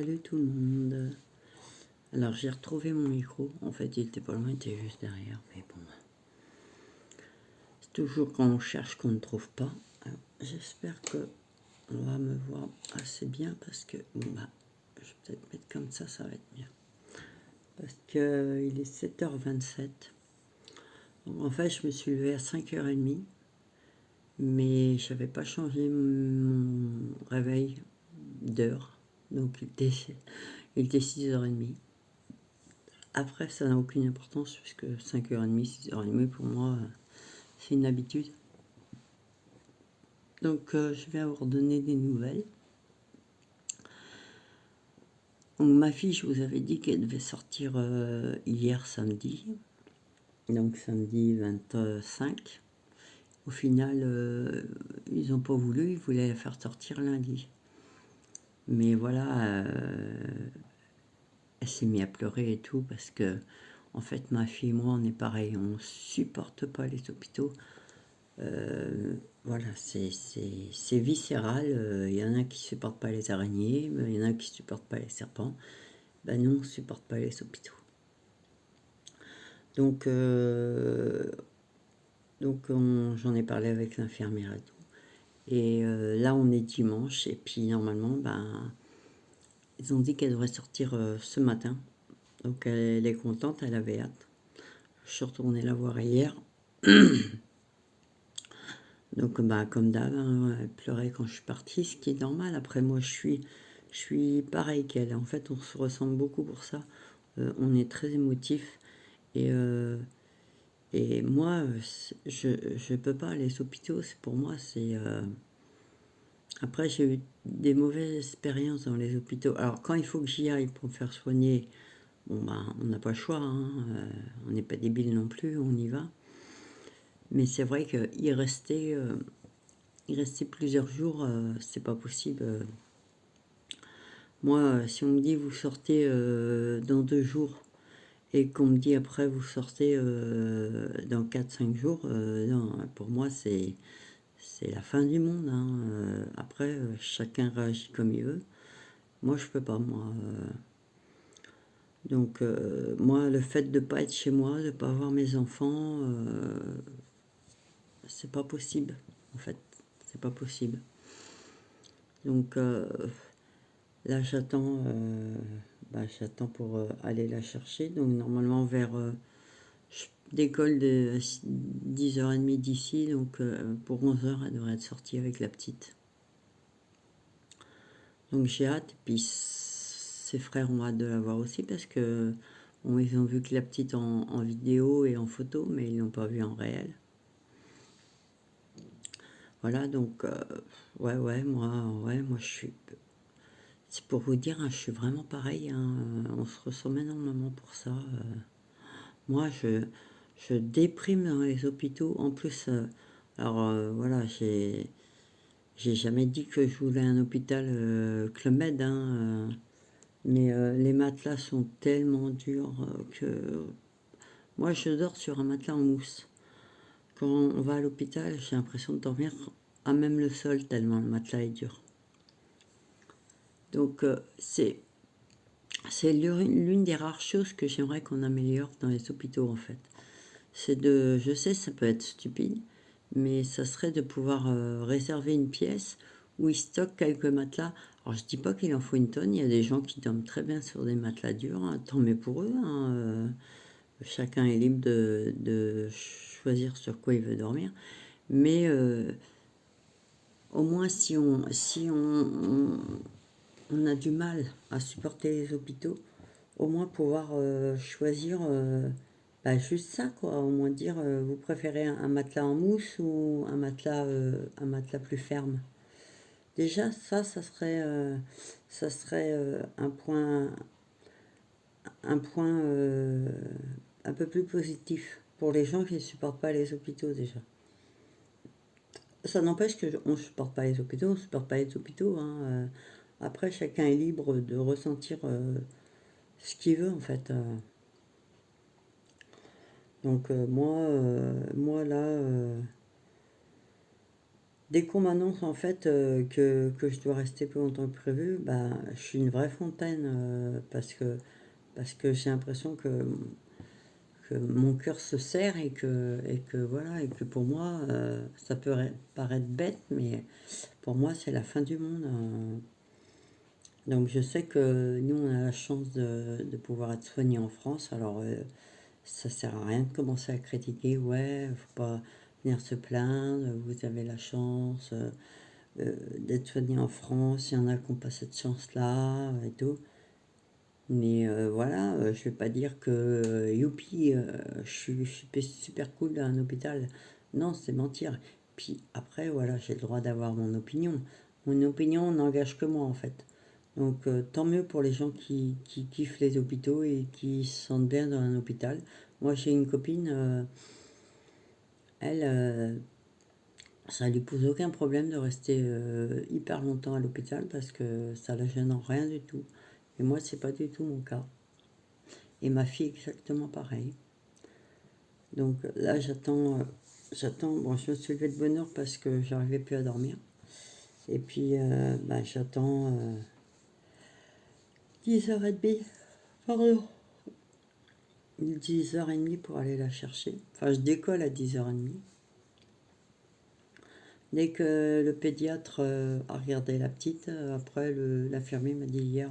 Salut tout le monde. Alors j'ai retrouvé mon micro. En fait il était pas loin, il était juste derrière. Mais bon. C'est toujours quand on cherche qu'on ne trouve pas. Alors, j'espère que on va me voir assez bien parce que je vais peut-être mettre comme ça va être bien. Parce que il est 7h27. Donc, en fait je me suis levée à 5h30. Mais je n'avais pas changé mon réveil d'heure. Donc il était 6h30. Après, ça n'a aucune importance puisque 5h30, 6h30 pour moi, c'est une habitude. Donc, je vais vous redonner des nouvelles. Donc, ma fille, je vous avais dit qu'elle devait sortir hier samedi. Donc, samedi 25. Au final, ils n'ont pas voulu, ils voulaient la faire sortir lundi. Mais voilà, elle s'est mise à pleurer et tout parce que, en fait, ma fille et moi, on est pareil, on ne supporte pas les hôpitaux. Voilà, c'est viscéral. Il y en a qui ne supportent pas les araignées, il y en a qui ne supportent pas les serpents. Ben nous, on ne supporte pas les hôpitaux. Donc j'en ai parlé avec l'infirmière et tout. Et là, on est dimanche, et puis normalement, ils ont dit qu'elle devrait sortir ce matin. Donc elle est contente, elle avait hâte. Je suis retournée la voir hier. Donc, comme d'hab, hein, elle pleurait quand je suis partie, ce qui est normal. Après, moi, je suis pareil qu'elle. En fait, on se ressemble beaucoup pour ça. On est très émotifs. Et, moi, je peux pas. Les hôpitaux, pour moi, c'est... Après, j'ai eu des mauvaises expériences dans les hôpitaux. Alors, quand il faut que j'y aille pour me faire soigner, bon, on n'a pas le choix. Hein, on n'est pas débiles non plus, on y va. Mais c'est vrai qu'il restait... il restait plusieurs jours, c'est pas possible. Moi, si on me dit vous sortez dans 2 jours et qu'on me dit après vous sortez dans 4-5 jours, non, pour moi c'est la fin du monde. Hein. Après, chacun réagit comme il veut. Moi, je peux pas, moi. Donc, moi, le fait de ne pas être chez moi, de ne pas voir mes enfants, c'est pas possible, en fait. C'est pas possible. Donc, là, j'attends pour aller la chercher. Donc, normalement, je décolle de 10h30 d'ici. Donc, pour 11h, elle devrait être sortie avec la petite. Donc, j'ai hâte. Et puis, ses frères ont hâte de la voir aussi parce que ils ont vu que la petite en vidéo et en photo, mais ils ne l'ont pas vue en réel. Voilà, donc, moi, je suis... C'est pour vous dire, hein, je suis vraiment pareil. Hein, on se ressemble énormément pour ça. Moi, je déprime dans les hôpitaux. En plus, voilà, j'ai jamais dit que je voulais un hôpital Club Med. Hein, mais les matelas sont tellement durs que... Moi, je dors sur un matelas en mousse. Quand on va à l'hôpital, j'ai l'impression de dormir à même le sol tellement le matelas est dur. Donc, c'est l'une des rares choses que j'aimerais qu'on améliore dans les hôpitaux, en fait. Je sais, ça peut être stupide, mais ça serait de pouvoir réserver une pièce où ils stockent quelques matelas. Alors, je dis pas qu'il en faut une tonne, il y a des gens qui dorment très bien sur des matelas durs, hein, tant mieux pour eux. Hein, chacun est libre de choisir sur quoi il veut dormir. Mais au moins, si on a du mal à supporter les hôpitaux, au moins pouvoir choisir juste ça, quoi. Au moins dire, vous préférez un matelas en mousse ou un matelas plus ferme. Déjà, ça serait, un point un peu plus positif pour les gens qui ne supportent pas les hôpitaux, déjà. Ça n'empêche qu'on ne supporte pas les hôpitaux, on ne supporte pas les hôpitaux. Hein. Après, chacun est libre de ressentir ce qu'il veut, en fait. Donc moi là, dès qu'on m'annonce en fait que je dois rester plus longtemps que prévu, bah, je suis une vraie fontaine parce que j'ai l'impression que mon cœur se serre et que voilà, et que pour moi, ça peut paraître bête, mais pour moi, c'est la fin du monde. Donc je sais que nous, on a la chance de pouvoir être soignés en France, alors ça sert à rien de commencer à critiquer, ouais, faut pas venir se plaindre, vous avez la chance d'être soigné en France, il y en a qui n'ont pas cette chance-là et tout. Mais voilà, je vais pas dire que youpi, je suis super cool dans un hôpital. Non, c'est mentir. Puis après, voilà, j'ai le droit d'avoir mon opinion. Mon opinion n'engage que moi en fait. Donc tant mieux pour les gens qui kiffent les hôpitaux et qui se sentent bien dans un hôpital. Moi j'ai une copine, elle, ça lui pose aucun problème de rester hyper longtemps à l'hôpital parce que ça la gêne en rien du tout. Et moi c'est pas du tout mon cas. Et ma fille exactement pareil. Donc là j'attends, bon je me suis levée de bonne heure parce que j'arrivais plus à dormir. Et puis bah, j'attends 10h30, pardon, 10h30 pour aller la chercher. Enfin, je décolle à 10h30. Dès que le pédiatre a regardé la petite, après l'infirmier m'a dit hier,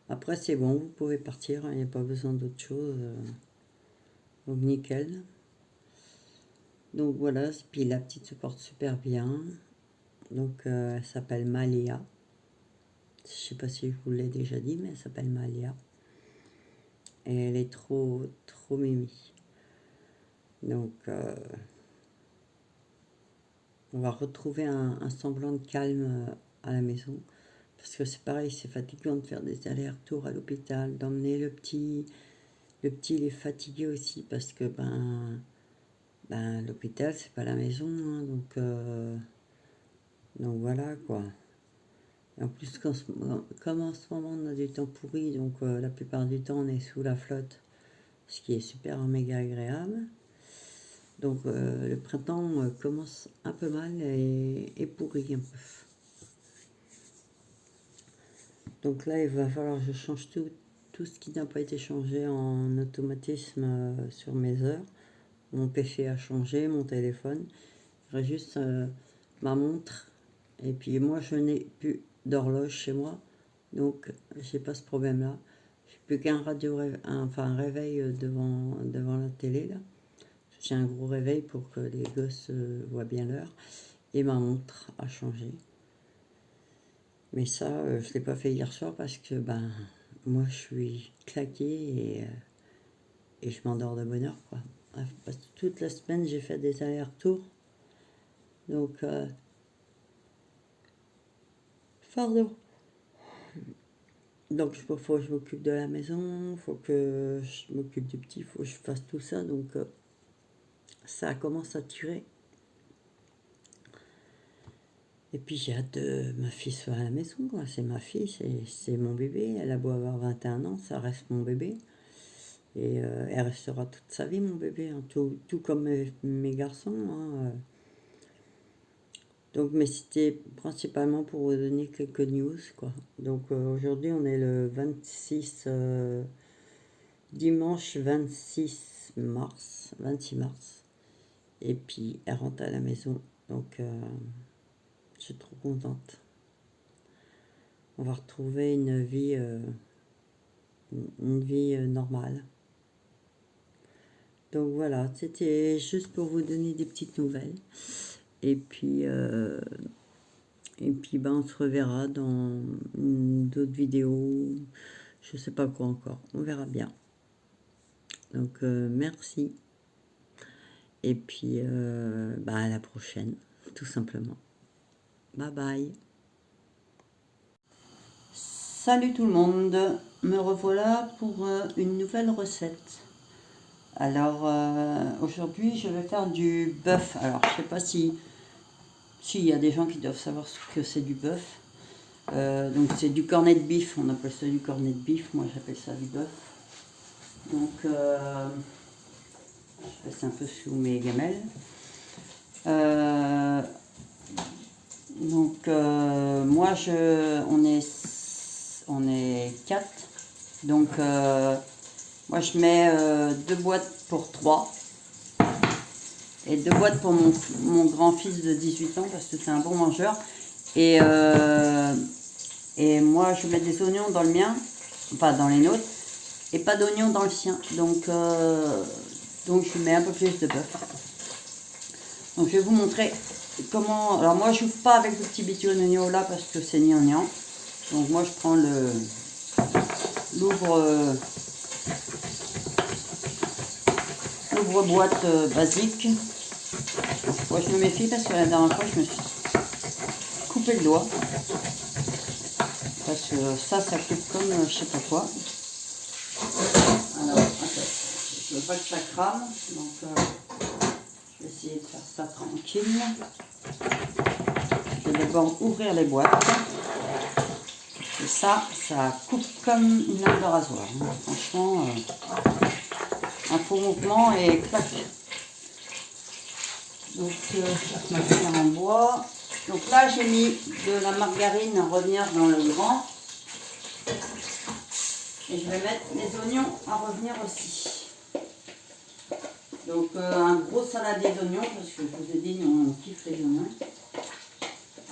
après c'est bon, vous pouvez partir, il n'y a pas besoin d'autre chose. Donc nickel. Donc voilà, puis la petite se porte super bien. Donc elle s'appelle Malia. Je sais pas si je vous l'ai déjà dit, mais elle s'appelle Malia. Et elle est trop mimi. Donc on va retrouver un semblant de calme à la maison. Parce que c'est pareil, c'est fatigant de faire des allers-retours à l'hôpital, d'emmener le petit. Le petit, il est fatigué aussi parce que l'hôpital, c'est pas la maison. Hein, donc voilà quoi. Et en plus, comme en ce moment on a du temps pourri, donc la plupart du temps on est sous la flotte, ce qui est super méga agréable. Donc le printemps commence un peu mal et pourri un peu. Donc là, il va falloir que je change tout ce qui n'a pas été changé en automatisme sur mes heures. Mon PC a changé, mon téléphone. Il reste juste ma montre. Et puis moi, je n'ai plus d'horloge chez moi. Donc, j'ai pas ce problème-là. J'ai plus qu'un un réveil devant la télé, là. J'ai un gros réveil pour que les gosses voient bien l'heure. Et ma montre a changé. Mais ça, je ne l'ai pas fait hier soir parce que moi je suis claquée et je m'endors de bonne heure, quoi. Parce que toute la semaine j'ai fait des allers-retours. Donc, pardon. Donc il faut que je m'occupe de la maison, il faut que je m'occupe du petit, il faut que je fasse tout ça. Donc ça commence à tirer. Et puis j'ai hâte de ma fille soit à la maison, quoi. C'est ma fille, c'est mon bébé. Elle a beau avoir 21 ans, ça reste mon bébé. Et elle restera toute sa vie, mon bébé, hein, tout comme mes garçons. Hein. Donc, mais c'était principalement pour vous donner quelques news, quoi. Donc, aujourd'hui, on est le 26, dimanche 26 mars. Et puis, elle rentre à la maison. Donc, je suis trop contente. On va retrouver une vie normale. Donc voilà, c'était juste pour vous donner des petites nouvelles. Et puis on se reverra dans d'autres vidéos. Je sais pas quoi encore. On verra bien. Donc merci. Et puis à la prochaine, tout simplement. Bye bye. Salut tout le monde. Me revoilà pour une nouvelle recette. Alors aujourd'hui je vais faire du bœuf. Alors je sais pas si il y a des gens qui doivent savoir ce que c'est du bœuf. Donc c'est du cornet de bif, on appelle ça du cornet de bif, moi j'appelle ça du bœuf. Donc je passe un peu sous mes gamelles. moi, on est 4. Donc, moi, je mets 2 boîtes pour 3. Et 2 boîtes pour mon grand-fils de 18 ans, parce que c'est un bon mangeur. Et moi, je mets des oignons dans le mien, pas dans les nôtres, et pas d'oignons dans le sien. Donc je mets un peu plus de bœuf. Donc, je vais vous montrer comment... Alors, moi, je n'ouvre pas avec le petit bitonio là, parce que c'est gnangnan. Donc, moi, je prends l'ouvre-boîte basique. Moi, je me méfie parce que la dernière fois, je me suis coupé le doigt. Parce que ça coupe comme je sais pas quoi. Alors, attends, je veux pas que ça crame. Donc, je vais essayer de faire ça tranquille. Je vais d'abord ouvrir les boîtes. Et ça coupe comme une lame de rasoir. Hein. Franchement, un faux mouvement et clac. Donc, ma cuillère en bois. Donc là, j'ai mis de la margarine à revenir dans le grand. Et je vais mettre les oignons à revenir aussi. Donc, un gros saladier d'oignons, parce que je vous ai dit, on kiffe les oignons.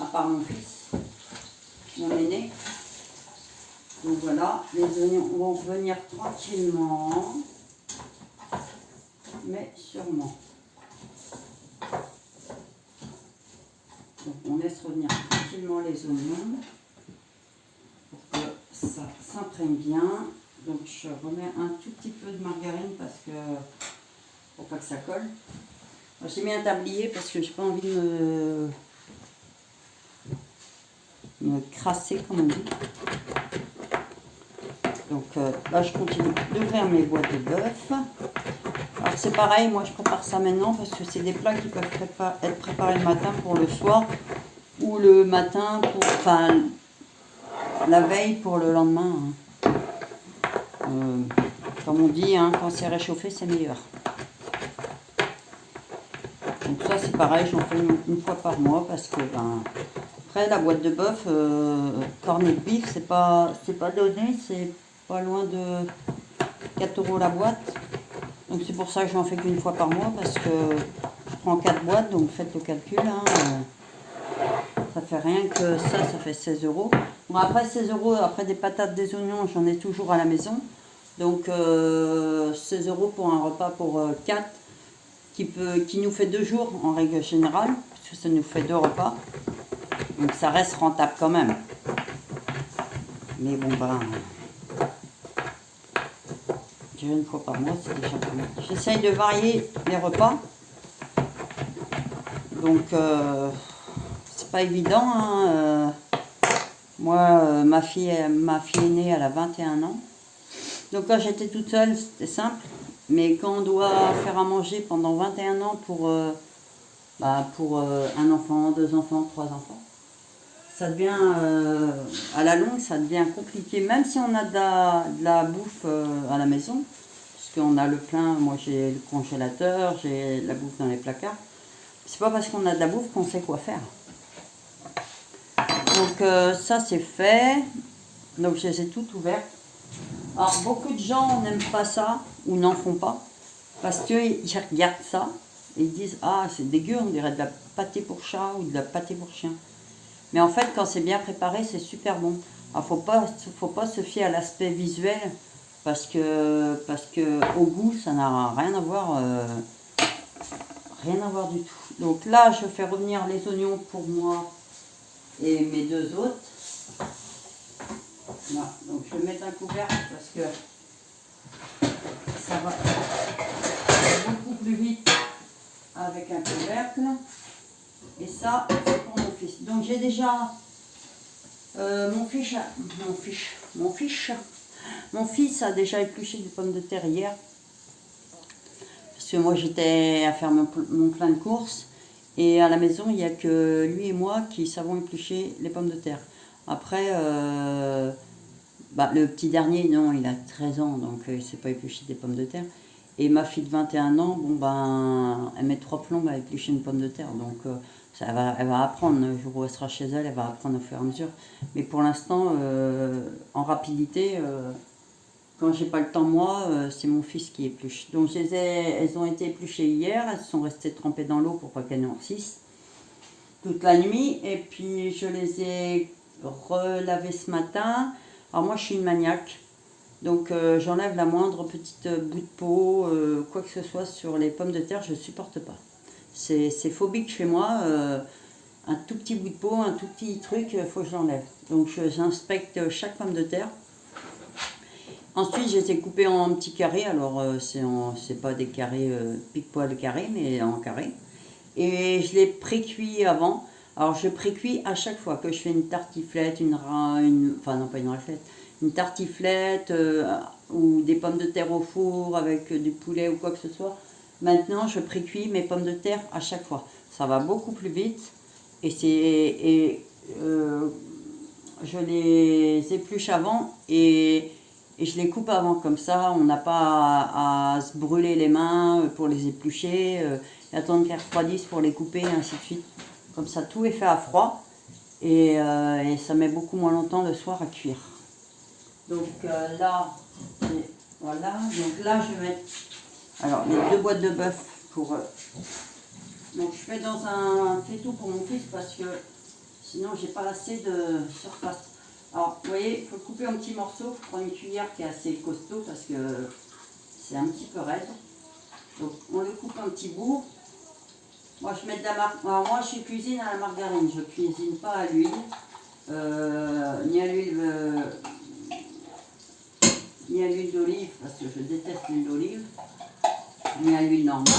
À part mon fils, mon aîné. Donc voilà, les oignons vont revenir tranquillement, mais sûrement. Donc on laisse revenir tranquillement les oignons pour que ça s'imprègne bien. Donc je remets un tout petit peu de margarine parce que pour pas que ça colle. J'ai mis un tablier parce que j'ai pas envie de me crasser comme on dit. Donc là je continue d'ouvrir mes boîtes de bœuf. Alors c'est pareil, moi je prépare ça maintenant parce que c'est des plats qui peuvent être préparés le matin pour le soir ou le matin pour, enfin la veille pour le lendemain. Comme on dit, hein, quand c'est réchauffé c'est meilleur. Donc ça c'est pareil, j'en fais une fois par mois parce que après la boîte de bœuf, cornet de bif, c'est pas donné, c'est pas loin de 4 € la boîte. Donc c'est pour ça que je n'en fais qu'une fois par mois parce que je prends 4 boîtes, donc faites le calcul. Hein, ça fait rien que ça fait 16 €. Bon après 16 €, après des patates, des oignons, j'en ai toujours à la maison. Donc 16 € pour un repas pour 4 qui nous fait 2 jours en règle générale, parce que ça nous fait 2 repas. Donc ça reste rentable quand même. Mais bon une fois par mois, c'est déjà pas mal. J'essaye de varier les repas. Donc, c'est pas évident. Hein. Moi, ma fille aînée, elle a 21 ans. Donc, quand j'étais toute seule, c'était simple. Mais quand on doit faire à manger pendant 21 ans pour un enfant, 2 enfants, 3 enfants, ça devient, à la longue, ça devient compliqué. Même si on a de la bouffe à la maison, parce qu'on a le plein, moi j'ai le congélateur, j'ai la bouffe dans les placards. C'est pas parce qu'on a de la bouffe qu'on sait quoi faire. Donc ça c'est fait. Donc je les ai toutes ouvertes. Alors beaucoup de gens n'aiment pas ça, ou n'en font pas, parce qu'ils regardent ça, et ils disent « Ah, c'est dégueu, on dirait de la pâtée pour chat ou de la pâtée pour chien ». Mais en fait, quand c'est bien préparé, c'est super bon. Alors, faut pas se fier à l'aspect visuel parce que au goût, ça n'a rien à voir du tout. Donc là, je fais revenir les oignons pour moi et mes 2 autres. Voilà. Donc je vais mettre un couvercle parce que ça va beaucoup plus vite avec un couvercle. Et ça, c'est pour mon fils. Donc j'ai déjà mon fils a déjà épluché des pommes de terre hier. Parce que moi j'étais à faire mon plein de courses. Et à la maison, il n'y a que lui et moi qui savons éplucher les pommes de terre. Après, le petit dernier, non, il a 13 ans, donc il ne sait pas éplucher des pommes de terre. Et ma fille de 21 ans, bon ben, elle met 3 plombes à éplucher une pomme de terre. Donc elle va apprendre. Le jour où elle sera chez elle, elle va apprendre au fur et à mesure. Mais pour l'instant, en rapidité, quand j'ai pas le temps moi, c'est mon fils qui épluche. Donc elles ont été épluchées hier, elles sont restées trempées dans l'eau pour pas qu'elles noircissent toute la nuit. Et puis je les ai relavées ce matin. Alors moi je suis une maniaque. Donc j'enlève la moindre petite bout de peau, quoi que ce soit sur les pommes de terre, je ne supporte pas. C'est phobique chez moi, un tout petit bout de peau, un tout petit truc, il faut que je l'enlève. Donc j'inspecte chaque pomme de terre. Ensuite, je les ai coupées en petits carrés. Alors, c'est pas des carrés pique-poil carrés, mais en carrés. Et je les pré-cuis avant. Alors, je pré-cuis à chaque fois que je fais une tartiflette, enfin non pas une raclette, une tartiflette ou des pommes de terre au four avec du poulet ou quoi que ce soit. Maintenant, je pré-cuis mes pommes de terre à chaque fois. Ça va beaucoup plus vite et je les épluche avant et je les coupe avant, comme ça on n'a pas à se brûler les mains pour les éplucher, et attendre qu'elles refroidissent pour les couper, et ainsi de suite. Comme ça tout est fait à froid et ça met beaucoup moins longtemps le soir à cuire. Donc là, voilà, donc là je vais mettre alors les 2 boîtes de bœuf pour... donc je fais dans un faitout pour mon fils parce que sinon j'ai pas assez de surface. Alors, vous voyez, il faut couper en petits morceaux. Il faut prendre une cuillère qui est assez costaud parce que c'est un petit peu raide. Donc, on le coupe en petits bouts. Moi, je mets de la margarine. Alors, moi, je cuisine à la margarine. Je ne cuisine pas à l'huile. Ni à l'huile d'olive parce que je déteste l'huile d'olive. Ni à l'huile normale.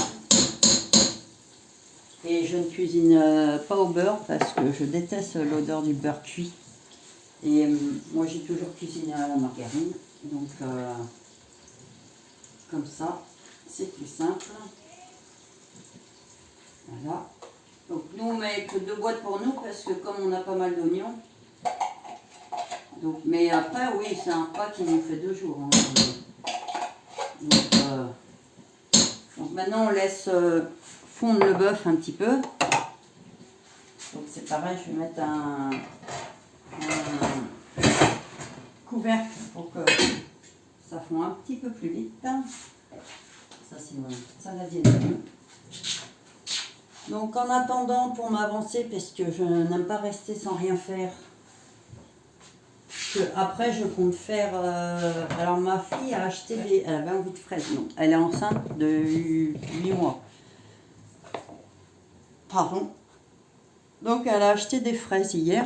Et je ne cuisine pas au beurre parce que je déteste l'odeur du beurre cuit. Et moi j'ai toujours cuisiné à la margarine, donc comme ça c'est plus simple. Voilà. Donc nous on met que 2 boîtes pour nous parce que comme on a pas mal d'oignons. Donc, mais après oui c'est un repas qui nous fait 2 jours. Hein. Donc maintenant on laisse fondre le bœuf un petit peu. Donc c'est pareil, je vais mettre un couvercle pour que ça fond un petit peu plus vite. Ça c'est mon saladier de légumes. Donc en attendant pour m'avancer, parce que je n'aime pas rester sans rien faire, que après je compte faire... alors ma fille a acheté elle avait envie de fraises, donc elle est enceinte de 8 mois. Pardon. Donc elle a acheté des fraises hier.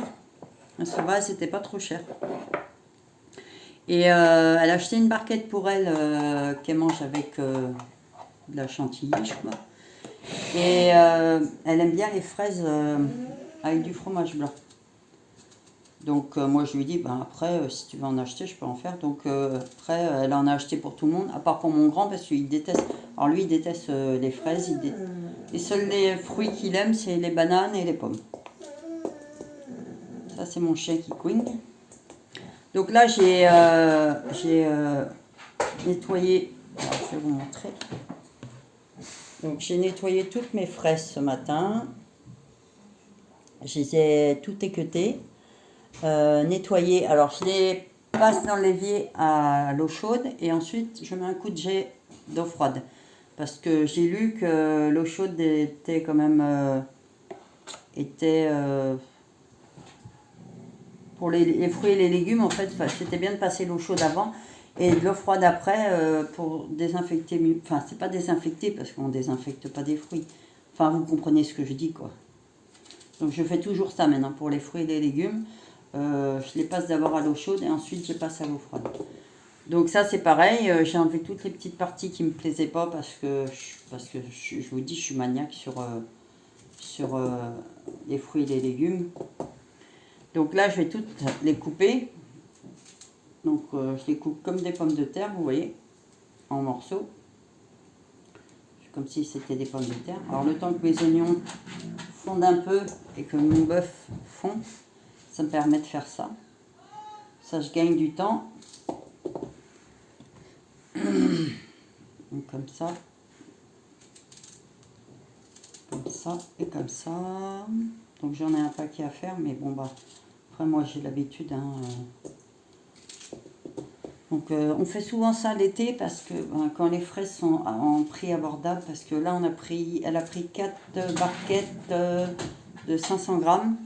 Ça va, c'était pas trop cher. Et elle a acheté une barquette pour elle qu'elle mange avec de la chantilly, je crois. Et elle aime bien les fraises avec du fromage blanc. Donc moi je lui dis, ben, après si tu veux en acheter, je peux en faire. Donc après elle en a acheté pour tout le monde, à part pour mon grand parce qu'il déteste. Alors lui il déteste les fraises. Les seuls les fruits qu'il aime c'est les bananes et les pommes. Ça c'est mon chien qui couine. Donc là j'ai nettoyé, alors, je vais vous montrer. Donc j'ai nettoyé toutes mes fraises ce matin. Je les ai toutes équeutées, nettoyées. Alors je les passe dans l'évier à l'eau chaude et ensuite je mets un coup de jet d'eau froide. Parce que j'ai lu que l'eau chaude était quand même... pour les fruits et les légumes, en fait, c'était bien de passer l'eau chaude avant et de l'eau froide après pour désinfecter. Enfin, c'est pas désinfecter parce qu'on désinfecte pas des fruits. Enfin, vous comprenez ce que je dis, quoi. Donc, je fais toujours ça maintenant pour les fruits et les légumes. Je les passe d'abord à l'eau chaude et ensuite je passe à l'eau froide. Donc ça, c'est pareil. J'ai enlevé toutes les petites parties qui me plaisaient pas parce que je vous dis, je suis maniaque sur les fruits et les légumes. Donc là, je vais toutes les couper. Donc je les coupe comme des pommes de terre, vous voyez, en morceaux. Comme si c'était des pommes de terre. Alors le temps que mes oignons fondent un peu et que mon bœuf fond, ça me permet de faire ça. Ça, je gagne du temps. Donc comme ça. Comme ça et comme ça. Donc j'en ai un paquet à faire, mais bon bah après moi j'ai l'habitude. Hein, Donc on fait souvent ça l'été parce que quand les fraises sont en prix abordable, parce que là elle a pris 4 barquettes de 500 grammes.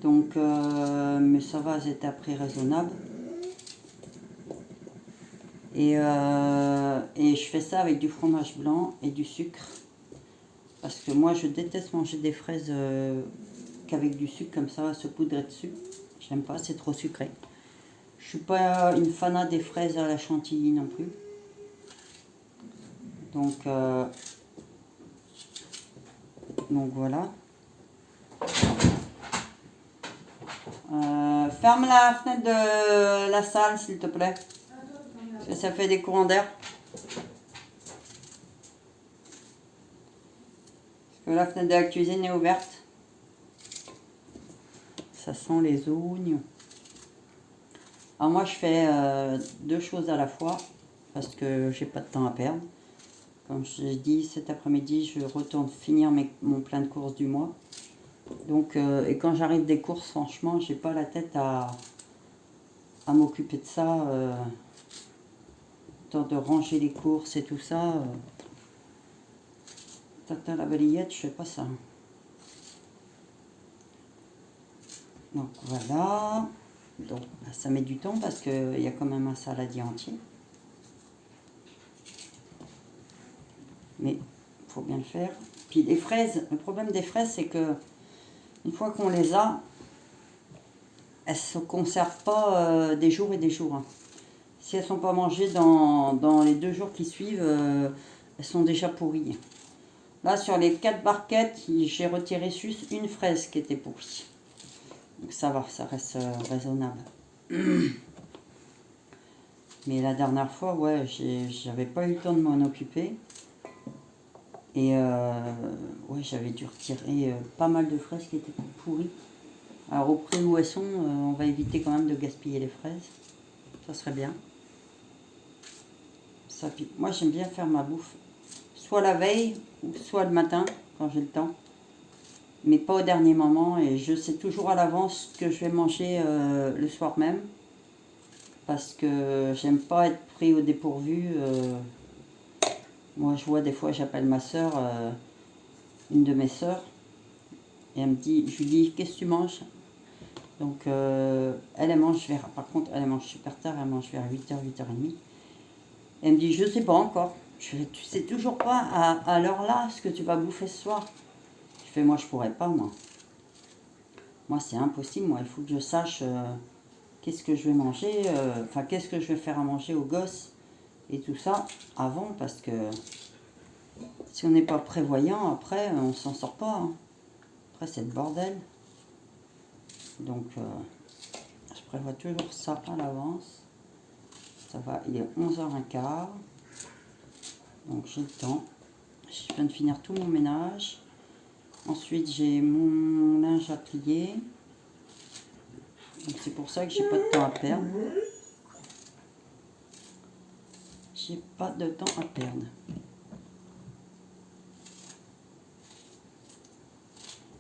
Donc mais ça va, elles étaient à prix raisonnable. Et je fais ça avec du fromage blanc et du sucre. Parce que moi je déteste manger des fraises qu'avec du sucre comme ça, saupoudré dessus. J'aime pas, c'est trop sucré. Je suis pas une fanat des fraises à la chantilly non plus. Donc voilà. Ferme la fenêtre de la salle s'il te plaît. Parce que ça fait des courants d'air. Parce que la fenêtre de la cuisine est ouverte. Ça sent les oignons. Alors moi je fais 2 choses à la fois parce que j'ai pas de temps à perdre. Comme je l'ai dit, cet après-midi je retourne finir mon plein de courses du mois. Donc et quand j'arrive des courses, franchement j'ai pas la tête à m'occuper de ça. Temps de ranger les courses et tout ça. Tata la balayette, je fais pas ça. Donc voilà. Donc ça met du temps parce qu'il y a quand même un saladier entier. Mais il faut bien le faire. Puis les fraises, le problème des fraises, c'est que une fois qu'on les a, elles ne se conservent pas des jours et des jours. Hein. Si elles ne sont pas mangées dans les 2 jours qui suivent, elles sont déjà pourries. Là, sur les 4 barquettes, j'ai retiré juste une fraise qui était pourrie. Donc ça va, ça reste raisonnable. Mais la dernière fois, ouais, j'avais pas eu le temps de m'en occuper. Et ouais, j'avais dû retirer pas mal de fraises qui étaient pourries. Alors au prix où elles sont, on va éviter quand même de gaspiller les fraises. Ça serait bien. Ça, moi j'aime bien faire ma bouffe. Soit la veille, ou soit le matin, quand j'ai le temps. Mais pas au dernier moment. Et je sais toujours à l'avance ce que je vais manger le soir même. Parce que j'aime pas être pris au dépourvu. Moi je vois des fois, j'appelle ma soeur, une de mes soeurs. Et elle me dit, je lui dis, qu'est-ce que tu manges? Donc elle mange vers, par contre elle mange super tard, elle mange vers 8h, 8h30. Et elle me dit, je sais pas encore. Je fais, tu sais toujours pas à l'heure là ce que tu vas bouffer ce soir? Je fais, moi je pourrais pas, moi. Moi c'est impossible, moi il faut que je sache qu'est-ce que je vais manger, enfin qu'est-ce que je vais faire à manger aux gosses et tout ça avant, parce que si on n'est pas prévoyant, après on s'en sort pas. Hein. Après c'est le bordel. Donc je prévois toujours ça à l'avance. Ça va, il est 11h15. Donc j'ai le temps. Je viens de finir tout mon ménage. Ensuite j'ai mon linge à plier. Donc c'est pour ça que j'ai pas de temps à perdre. J'ai pas de temps à perdre.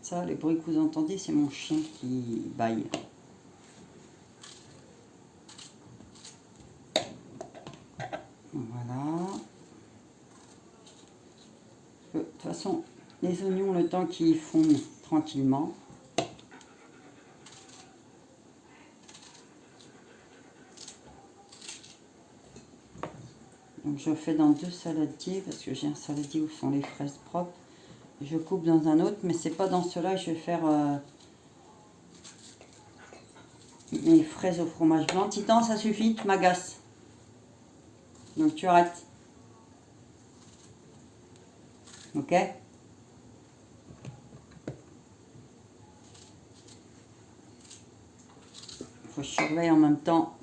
Ça, les bruits que vous entendez, c'est mon chien qui bâille. Voilà. De toute façon, les oignons, le temps qu'ils fondent tranquillement. Donc je fais dans 2 saladiers parce que j'ai un saladier où sont les fraises propres. Je coupe dans un autre, mais c'est pas dans cela que je vais faire mes fraises au fromage blanc. Titan, ça suffit, tu m'agaces. Donc tu arrêtes. Ok? Il faut que je surveille en même temps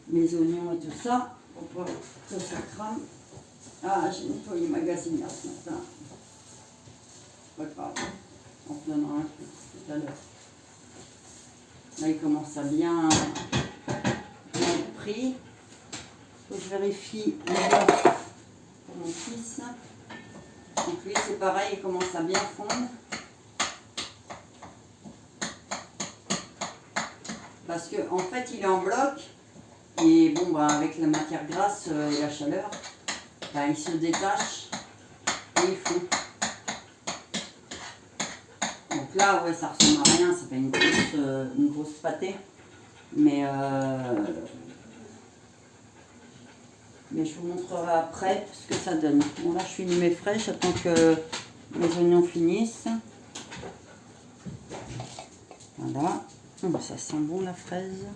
mes oignons et tout ça pour pas que ça crame. Ah, j'ai nettoyé ma gazinière ce matin. Pas grave. On te donnera un coup tout à l'heure. Là, il commence à bien être pris. Faut que je vérifie le bœuf pour mon fils. Donc lui c'est pareil, il commence à bien fondre. Parce que en fait il est en bloc. Et bon bah avec la matière grasse et la chaleur, bah, il se détache et il fond. Donc là ouais ça ressemble à rien, c'est pas une grosse pâtée. Mais je vous montrerai après ce que ça donne. Bon là je finis mes fraises, j'attends que mes oignons finissent. Voilà. Oh, ça sent bon la fraise.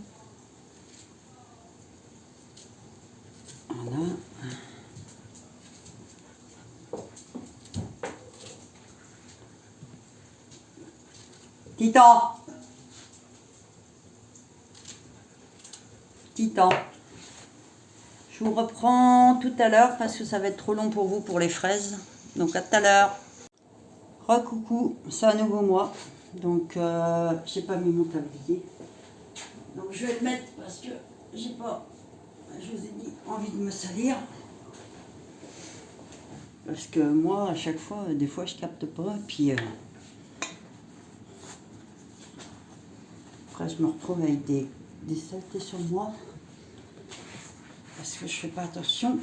Voilà. Titan. Titan. Je vous reprends tout à l'heure parce que ça va être trop long pour vous pour les fraises. Donc à tout à l'heure. Recoucou, c'est à nouveau moi. Donc j'ai pas mis mon tablier. Donc je vais le mettre parce que j'ai pas, je vous ai dit, envie de me salir. Parce que moi à chaque fois, des fois je capte pas. Et puis après je me retrouve avec des saletés sur moi. Parce que je fais pas attention.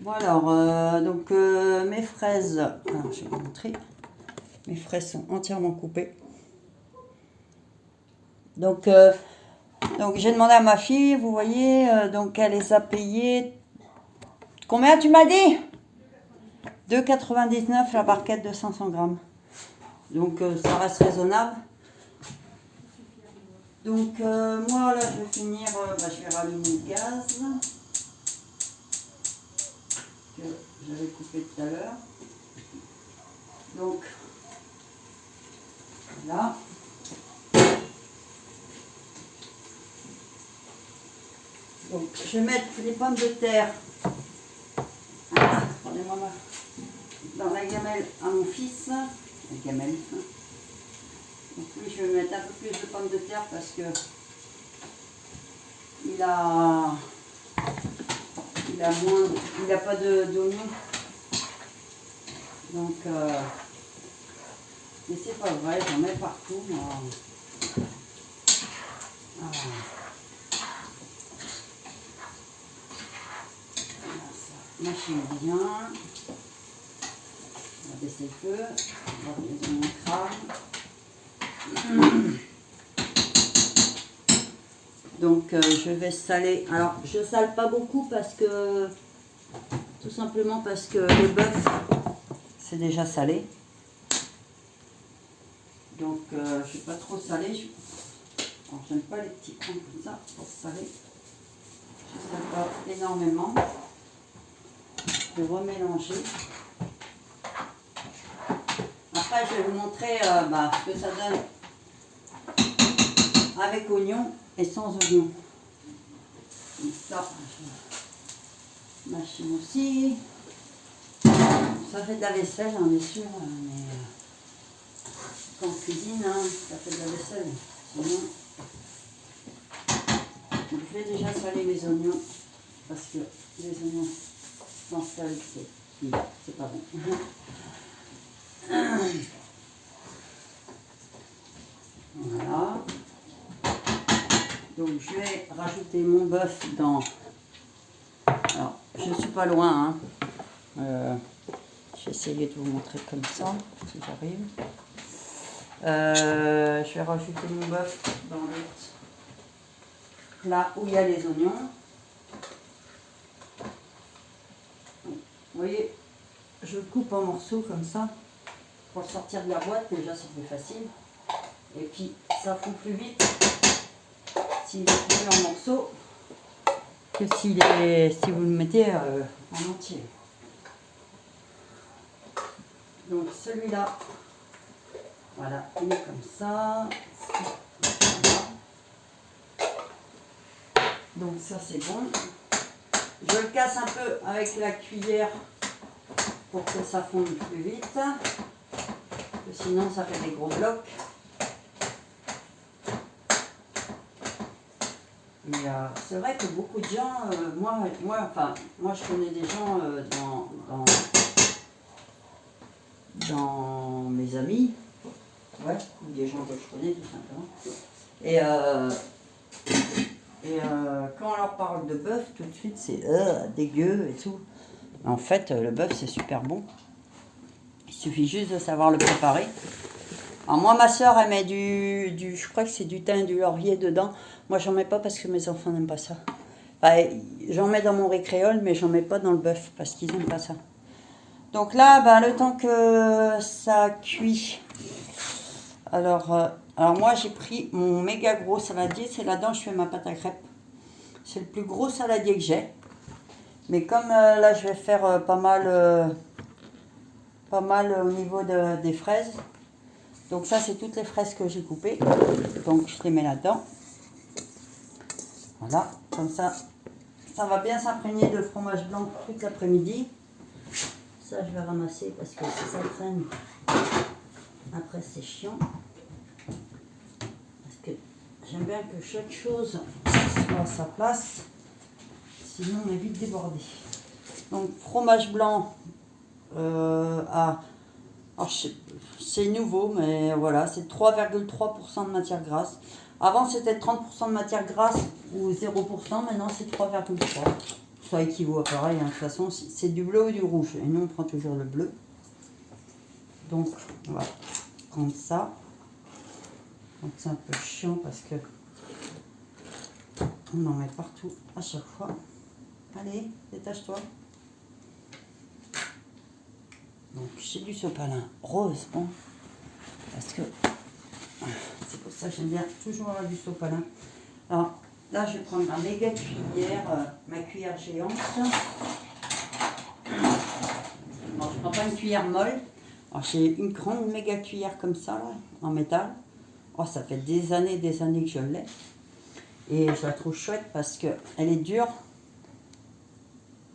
Bon alors, donc mes fraises, alors je vais vous montrer. Mes fraises sont entièrement coupées. Donc j'ai demandé à ma fille, vous voyez, donc elle les a payées. Combien tu m'as dit? 2,99 la barquette de 500 grammes. Donc ça reste raisonnable. Donc moi là je vais finir, je vais rallumer le gaz que j'avais coupé tout à l'heure. Donc voilà. Donc je vais mettre les pommes de terre. Prenez-moi dans la gamelle à mon fils. La gamelle. Donc lui je vais mettre un peu plus de pommes de terre parce que il a pas d'oignon. Donc mais c'est pas vrai, j'en mets partout moi. Ah. Mâchez bien. On va baisser le feu. On va mettre mon crâne. Donc je vais saler. Alors je sale pas beaucoup parce que tout simplement parce que le bœuf c'est déjà salé. Donc je ne vais pas trop saler. Alors j'aime pas les petits crans comme ça pour saler. Je ne sale pas énormément. Je vais remélanger. Après je vais vous montrer ce que ça donne avec oignon et sans oignon. Donc ça, je machine aussi. Ça fait de la vaisselle, hein, bien sûr, mais quand on cuisine, hein, ça fait de la vaisselle. Sinon, je vais déjà saler mes oignons parce que les oignons sans sel, c'est pas bon. Voilà. Donc je vais rajouter mon bœuf dans. Alors je ne suis pas loin. Hein. Je vais essayer de vous montrer comme ça si j'arrive. Je vais rajouter mon bœuf dans le plat où il y a les oignons. Vous voyez, je le coupe en morceaux comme ça pour le sortir de la boîte. Déjà c'est plus facile. Et puis ça fond plus vite s'il est coupé en morceaux que si vous le mettez en entier. Donc celui-là, voilà, il est comme ça. Voilà. Donc ça c'est bon. Je le casse un peu avec la cuillère pour que ça fonde plus vite. Parce que sinon ça fait des gros blocs. Et c'est vrai que beaucoup de gens, moi je connais des gens dans mes amis, ouais, ou des gens que je connais tout simplement. Et quand on leur parle de bœuf, tout de suite c'est dégueu et tout. En fait, le bœuf c'est super bon. Il suffit juste de savoir le préparer. Alors moi, ma soeur, elle met je crois que c'est du thym et du laurier dedans. Moi, j'en mets pas parce que mes enfants n'aiment pas ça. Enfin, j'en mets dans mon récréole, mais j'en mets pas dans le bœuf parce qu'ils n'aiment pas ça. Donc là, le temps que ça cuit. Alors moi, j'ai pris mon méga gros saladier. C'est là-dedans que je fais ma pâte à crêpes. C'est le plus gros saladier que j'ai. Mais comme là, je vais faire pas mal au niveau des fraises. Donc ça, c'est toutes les fraises que j'ai coupées. Donc je les mets là-dedans. Voilà, comme ça, ça va bien s'imprégner de fromage blanc toute l'après-midi. Ça, je vais ramasser parce que si ça traîne, après c'est chiant. Parce que j'aime bien que chaque chose soit à sa place. Sinon, on est vite débordé. Donc fromage blanc c'est nouveau, mais voilà, c'est 3,3% de matière grasse. Avant, c'était 30% de matière grasse ou 0%, maintenant c'est 3,3%. Ça équivaut à pareil, hein. De toute façon, c'est du bleu ou du rouge. Et nous, on prend toujours le bleu. Donc, on va prendre ça. Donc, c'est un peu chiant parce que on en met partout à chaque fois. Allez, détache-toi. Donc j'ai du sopalin rose, bon, parce que c'est pour ça que j'aime bien toujours avoir du sopalin. Alors là, je vais prendre ma méga cuillère, ma cuillère géante. Bon, je prends pas une cuillère molle. Alors j'ai une grande méga cuillère comme ça, là, en métal. Oh, ça fait des années que je l'ai. Et je la trouve chouette parce qu'elle est dure.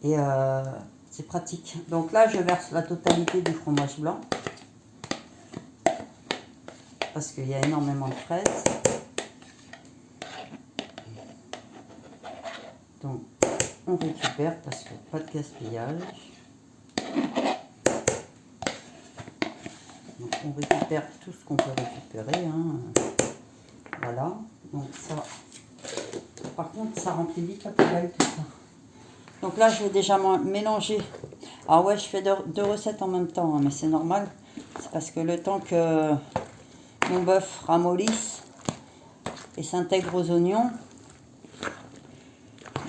Et c'est pratique. Donc là, je verse la totalité du fromage blanc. Parce qu'il y a énormément de fraises. Donc, on récupère parce qu'il n'y a pas de gaspillage. Donc, on récupère tout ce qu'on peut récupérer. Hein. Voilà. Donc, ça. Par contre, ça remplit vite la poubelle, tout ça. Donc là, je vais déjà mélanger. Ah ouais, je fais deux recettes en même temps, hein, mais c'est normal. C'est parce que le temps que mon bœuf ramollisse et s'intègre aux oignons.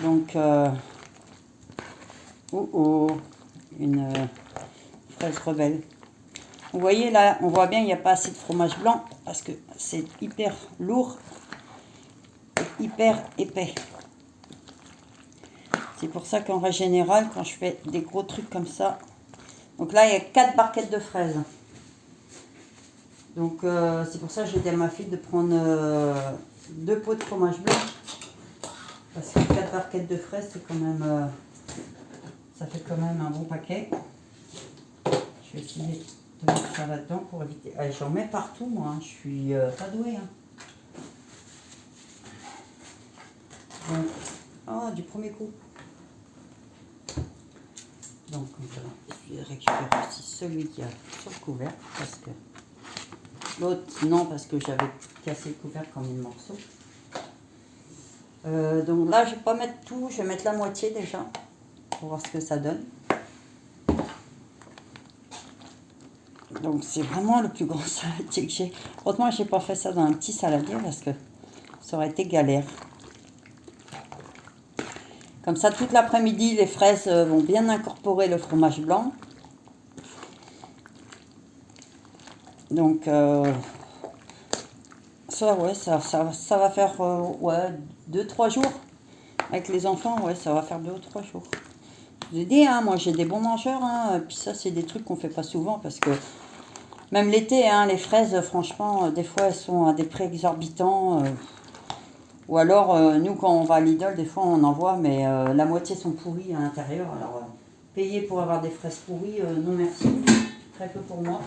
Donc, une fraise rebelle. Vous voyez là, on voit bien, il n'y a pas assez de fromage blanc parce que c'est hyper lourd et hyper épais. C'est pour ça qu'en règle générale, quand je fais des gros trucs comme ça, donc là, il y a 4 barquettes de fraises. Donc, c'est pour ça que j'ai dit à ma fille de prendre 2 pots de fromage blanc. Parce que 4 barquettes de fraises, c'est quand même, ça fait quand même un bon paquet. Je vais essayer de mettre ça là-dedans pour éviter. Allez, j'en mets partout, moi. Hein. Je suis pas douée. Hein. Donc, du premier coup. Donc, je vais récupérer aussi celui qui a sur le couvercle. Parce que l'autre, non, parce que j'avais cassé le couvercle en 1000 morceaux. Donc là, je vais pas mettre tout. Je vais mettre la moitié déjà. Pour voir ce que ça donne. Donc, c'est vraiment le plus grand saladier que j'ai. Heureusement, je n'ai pas fait ça dans un petit saladier parce que ça aurait été galère. Comme ça, toute l'après-midi, les fraises vont bien incorporer le fromage blanc. Donc, ça va faire 2-3 jours. Avec les enfants, ouais, ça va faire 2 ou 3 jours. Je vous ai dit, hein, moi j'ai des bons mangeurs. Hein, puis ça, c'est des trucs qu'on fait pas souvent parce que même l'été, hein, les fraises, franchement, des fois, elles sont à des prix exorbitants. Ou alors, nous, quand on va à Lidl, des fois, on en voit, mais la moitié sont pourries à l'intérieur. Alors, payer pour avoir des fraises pourries, non merci. Très peu pour moi.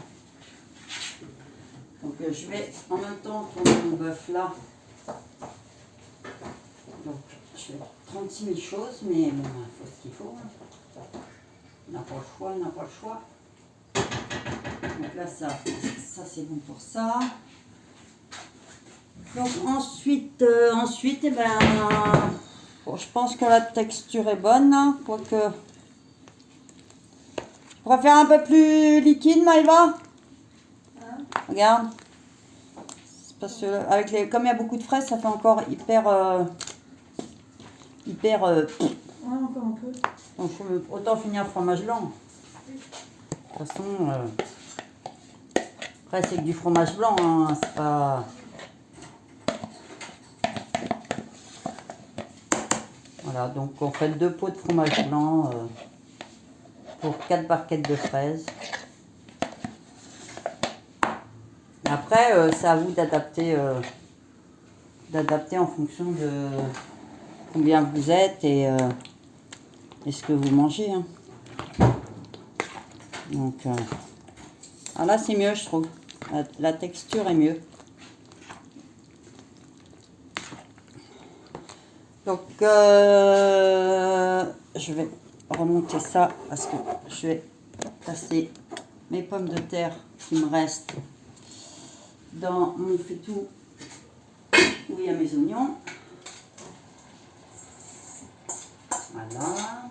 Donc, je vais en même temps prendre mon bœuf là. Donc, je fais 36 000 choses, mais bon, il faut ce qu'il faut. Hein. On n'a pas le choix, on n'a pas le choix. Donc là, ça c'est bon pour ça. Donc ensuite, eh ben, bon, je pense que la texture est bonne, hein, quoique. Je pourrais faire un peu plus liquide, Maëva. Hein? Regarde. Parce que avec comme il y a beaucoup de fraises, ça fait encore hyper. Ouais, encore un peu. Donc autant finir fromage blanc. De toute façon, après c'est que du fromage blanc, hein, c'est pas. Voilà, donc on fait 2 pots de fromage blanc pour 4 barquettes de fraises. Après, c'est à vous d'adapter en fonction de combien vous êtes et ce que vous mangez. Hein. Donc, là c'est mieux, je trouve. La texture est mieux. Donc, je vais remonter ça parce que je vais passer mes pommes de terre qui me restent dans mon faitout où il y a mes oignons. Voilà.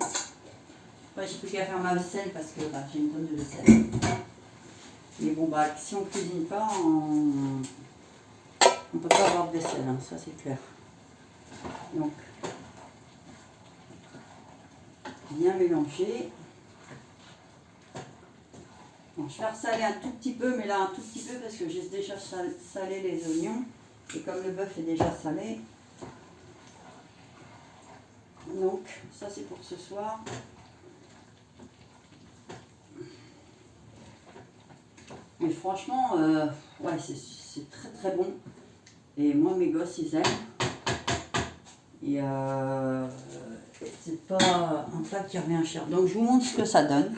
Après, j'ai plus qu'à faire ma vaisselle parce que j'ai une tonne de vaisselle. Mais bon, si on ne cuisine pas, on ne peut pas avoir de vaisselle, hein, ça c'est clair. Donc, bien mélanger. Bon, je vais ressaler un tout petit peu, mais là un tout petit peu parce que j'ai déjà salé les oignons. Et comme le bœuf est déjà salé. Donc, ça c'est pour ce soir. Mais franchement, ouais, c'est très très bon. Et moi, mes gosses, ils aiment. Et c'est pas un plat qui revient cher. Donc, je vous montre ce que ça donne.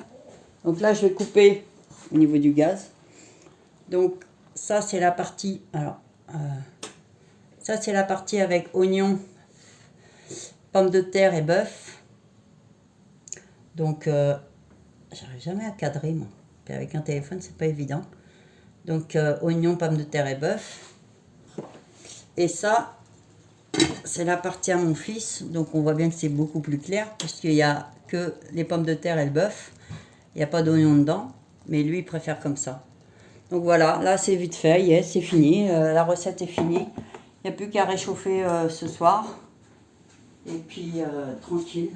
Donc là, je vais couper au niveau du gaz. Donc, ça, c'est la partie... Alors, ça, c'est la partie avec oignons, pommes de terre et bœuf. Donc, j'arrive jamais à cadrer, moi. Puis avec un téléphone, c'est pas évident. Donc, oignons, pommes de terre et bœuf. Et ça, c'est la partie à mon fils. Donc, on voit bien que c'est beaucoup plus clair. Puisqu'il n'y a que les pommes de terre et le bœuf. Il n'y a pas d'oignon dedans. Mais lui, il préfère comme ça. Donc, voilà. Là, c'est vite fait. Yes, c'est fini. La recette est finie. Il n'y a plus qu'à réchauffer ce soir. Et puis, tranquille.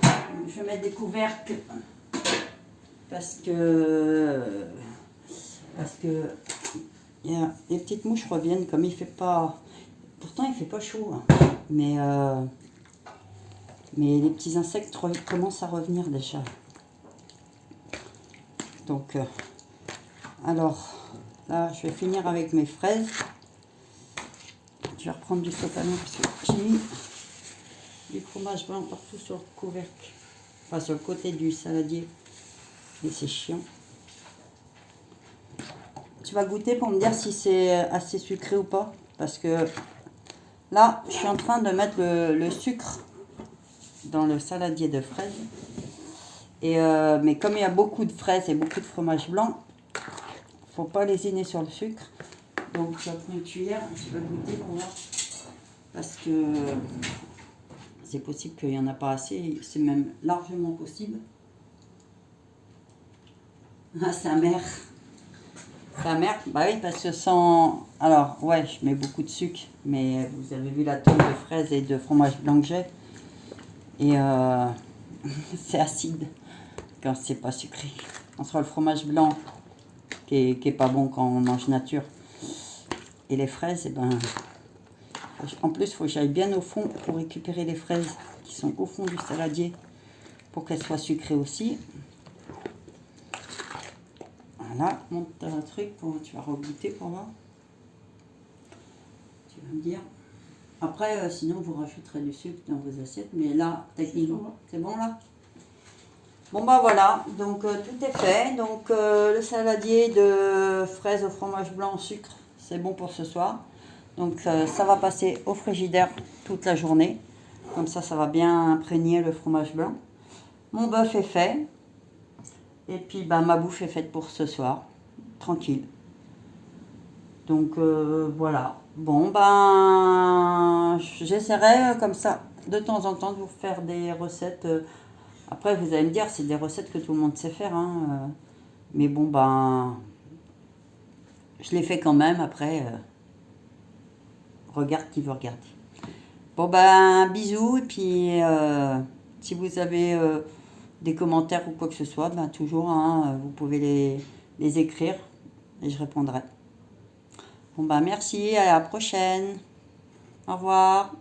Je vais mettre des couvercles. Parce que il y a les petites mouches reviennent comme il fait pas. Pourtant il fait pas chaud, hein. Mais les petits insectes commencent à revenir déjà. Donc alors là je vais finir avec mes fraises. Je vais reprendre du sopalin parce que j'ai mis du fromage blanc partout sur le couvercle, enfin sur le côté du saladier. Et c'est chiant. Tu vas goûter pour me dire si c'est assez sucré ou pas. Parce que là, je suis en train de mettre le sucre dans le saladier de fraises. Et mais comme il y a beaucoup de fraises et beaucoup de fromage blanc, faut pas lésiner sur le sucre. Donc je vais prendre une cuillère, je vais goûter pour voir. Parce que c'est possible qu'il n'y en a pas assez. C'est même largement possible. Ah, c'est amer. C'est amer, bah oui, parce que sans... Alors, ouais, je mets beaucoup de sucre, mais vous avez vu la tonne de fraises et de fromage blanc que j'ai. Et c'est acide quand c'est pas sucré. Entre le fromage blanc, qui est pas bon quand on mange nature, et les fraises, et ben... En plus, il faut que j'aille bien au fond pour récupérer les fraises qui sont au fond du saladier, pour qu'elles soient sucrées aussi. Voilà, monte un truc, tu vas regoûter pour moi. Tu vas me dire. Après, sinon, vous rajouterez du sucre dans vos assiettes. Mais là, techniquement, c'est bon là? Bon, bah voilà. Donc, tout est fait. Donc, le saladier de fraises au fromage blanc, sucre, c'est bon pour ce soir. Donc ça va passer au frigidaire toute la journée. Comme ça va bien imprégner le fromage blanc. Mon bœuf est fait. Et puis ma bouffe est faite pour ce soir. Tranquille. Donc voilà. Bon j'essaierai comme ça de temps en temps de vous faire des recettes. Après vous allez me dire c'est des recettes que tout le monde sait faire. Hein, mais bon je les fais quand même. Après regarde qui veut regarder. Bon bisous et puis si vous avez des commentaires ou quoi que ce soit, toujours vous pouvez les écrire et je répondrai. Bon merci, à la prochaine. Au revoir.